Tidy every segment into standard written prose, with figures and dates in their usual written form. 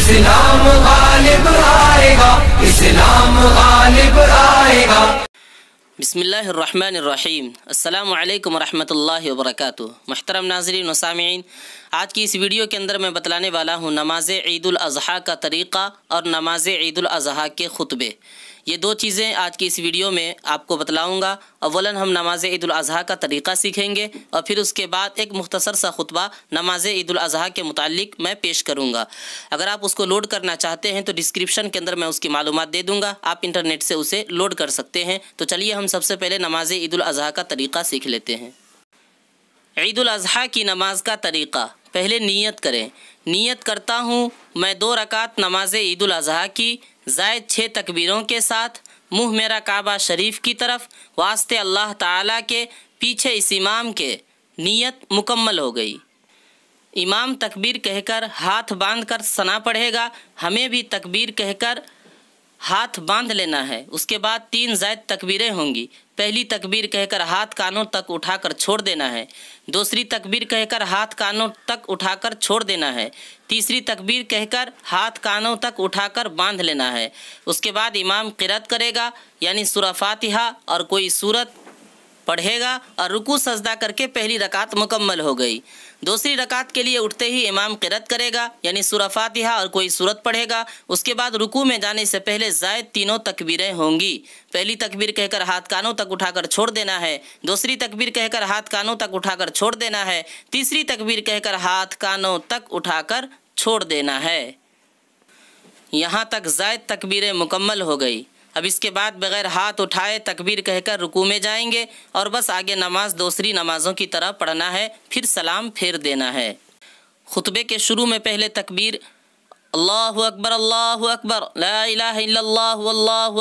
اسلام غالب آئے گا، اسلام غالب آئے گا۔ بسم اللہ الرحمن الرحیم۔ السلام علیکم ورحمۃ اللہ وبرکاتہ۔ محترم ناظرین و سامعین، آج کی اس ویڈیو کے اندر میں بتلانے والا ہوں نماز عید الاضحیٰ کا طریقہ اور نماز عید الاضحیٰ کے خطبے۔ یہ دو چیزیں آج کی اس ویڈیو میں آپ کو بتلاؤں گا۔ اولاً ہم نماز عید الاضحیٰ کا طریقہ سیکھیں گے اور پھر اس کے بعد ایک مختصر سا خطبہ نماز عید الاضحیٰ کے متعلق میں پیش کروں گا۔ اگر آپ اس کو لوڈ کرنا چاہتے ہیں تو ڈسکرپشن کے اندر میں اس کی معلومات دے دوں گا، آپ انٹرنیٹ سے اسے لوڈ کر سکتے ہیں۔ تو چلیے ہم سب سے پہلے نماز عید الاضحیٰ کا طریقہ سیکھ لیتے ہیں۔ عید الاضحیٰ کی نماز کا طریقہ، پہلے نیت کریں۔ نیت کرتا ہوں میں 2 رکعت نماز عید الاضحیٰ کی زائد 6 تکبیروں کے ساتھ، منہ میرا کعبہ شریف کی طرف، واسطے اللہ تعالیٰ کے، پیچھے اس امام کے۔ نیت مکمل ہو گئی۔ امام تکبیر کہہ کر ہاتھ باندھ کر ثنا پڑھے گا، ہمیں بھی تکبیر کہہ کر ہاتھ باندھ لینا ہے۔ اس کے بعد 3 زائد تکبیریں ہوں گی۔ پہلی تکبیر کہہ کر ہاتھ کانوں تک اٹھا کر چھوڑ دینا ہے۔ دوسری تکبیر کہہ کر ہاتھ کانوں تک اٹھا کر چھوڑ دینا ہے۔ تیسری تکبیر کہہ کر ہاتھ کانوں تک اٹھا کر باندھ لینا ہے۔ اس کے بعد امام قرأت کرے گا، یعنی سورہ فاتحہ اور کوئی سورت پڑھے گا اور رکوع سجدہ کر کے پہلی رکعت مکمل ہو گئی۔ دوسری رکعت کے لیے اٹھتے ہی امام قرأت کرے گا، یعنی سورہ فاتحہ اور کوئی سورت پڑھے گا۔ اس کے بعد رکوع میں جانے سے پہلے زائد 3 تکبیریں ہوں گی۔ پہلی تکبیر کہہ کر ہاتھ کانوں تک اٹھا کر چھوڑ دینا ہے۔ دوسری تکبیر کہہ کر ہاتھ کانوں تک اٹھا کر چھوڑ دینا ہے۔ تیسری تکبیر کہہ کر ہاتھ کانوں تک اٹھا کر چھوڑ دینا ہے۔ یہاں تک زائد تکبیریں مکمل ہو گئی۔ اب اس کے بعد بغیر ہاتھ اٹھائے تکبیر کہہ کر رکوع میں جائیں گے اور بس آگے نماز دوسری نمازوں کی طرح پڑھنا ہے، پھر سلام پھیر دینا ہے۔ خطبے کے شروع میں پہلے تکبیر اللہ اکبر لا الہ الا اللہ واللہ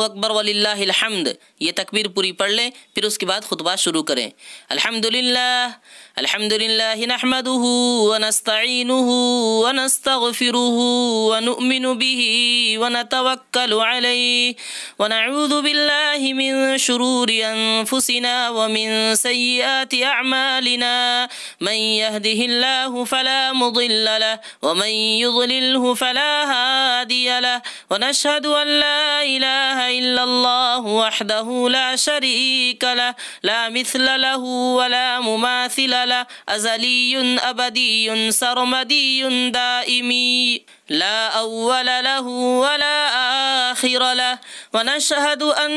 اکبر وللہ الحمد، یہ تکبیر پوری پڑھ لیں، پھر اس کے بعد خطبہ شروع کریں۔ الحمدللہ نحمده ونستعینه ونستغفره ونؤمن به ونتوکل علیہ ونعوذ باللہ من شرور انفسنا ومن سیئات اعمالنا من يهده الله فلا مضل له ومن يضلله فلا هادي له ونشهد أن لا إله إلا الله وحده لا شريك له لا مثل له ولا مماثل له أزلي أبدي سرمدي دائمي لا أول له ولا آخر له ونشهد أن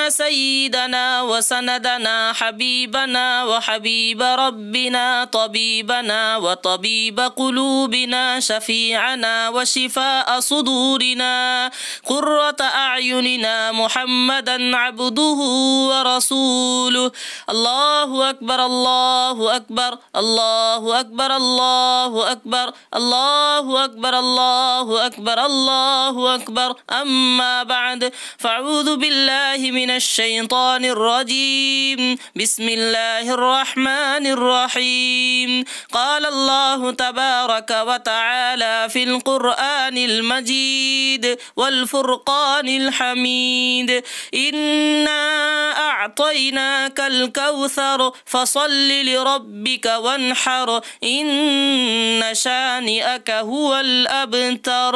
سيدنا وسندنا حبيبنا وحبيب ربنا طبيبنا وطبيب قلوبنا شفيعنا وشفاء صدورنا قرة أعيننا محمدا عبده ورسوله الله أكبر الله أكبر الله أكبر الله أكبر الله أكبر الله أكبر الله أكبر أما بعد فأعوذ بالله من الشيطان الرجيم بسم الله الرحمن الرحيم قال الله تبارك وتعالى في القرآن المجيد والفرقان الحميد إنا أعطيناك الكوثر فصل لربك وانحر إن شانئك هو الأبتر۔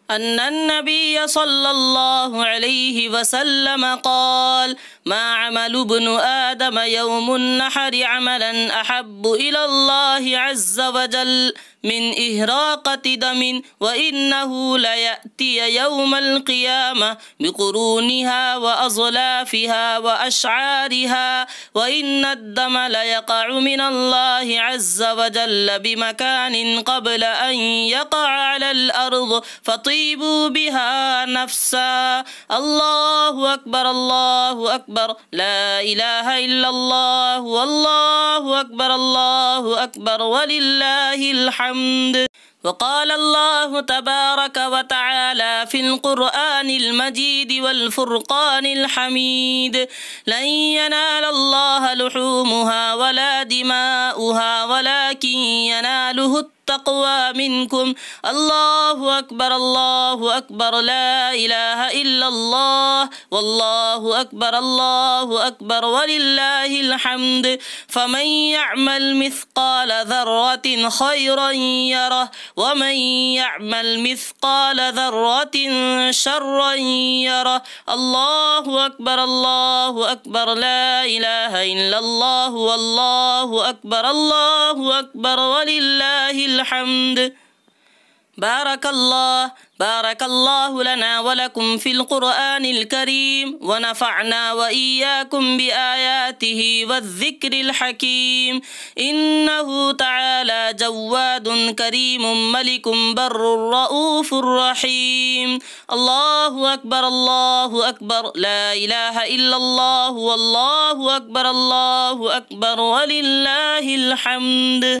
أن النبي صلى الله عليه وسلم قال ما عمل ابن آدم يوم النحر عملا أحب إلى الله عز وجل من إهراقة دم وإنه ليأتي يوم القيامة بقرونها وأظلافها وأشعارها وإن الدم ليقع من الله عز وجل بمكان قبل أن يقع على الأرض فطيبوا بها نفسا الله أكبر الله أكبر لا إله إلا الله والله أكبر الله أكبر ولله الحمد۔ وقال الله تبارك وتعالى في القرآن المجيد والفرقان الحميد لن ينال الله لحومها ولا دماؤها ولكن يناله التقوى منكم. الله أكبر الله أكبر لا إله إلا الله والله أكبر الله أكبر ولله الحمد. فمن يعمل مثقال ذرة خيرا يره ومن يعمل مثقال ذرة شرا يره. الله أكبر الله أكبر لا إله إلا الله والله أكبر الله أكبر ولله الحمد. بارك الله لنا ولكم في القرآن الكريم ونفعنا وإياكم بآياته والذكر الحكيم. إنه تعالى جواد كريم ملك بر رؤوف رحيم. الله أكبر لا إله إلا الله والله أكبر الله أكبر ولله الحمد.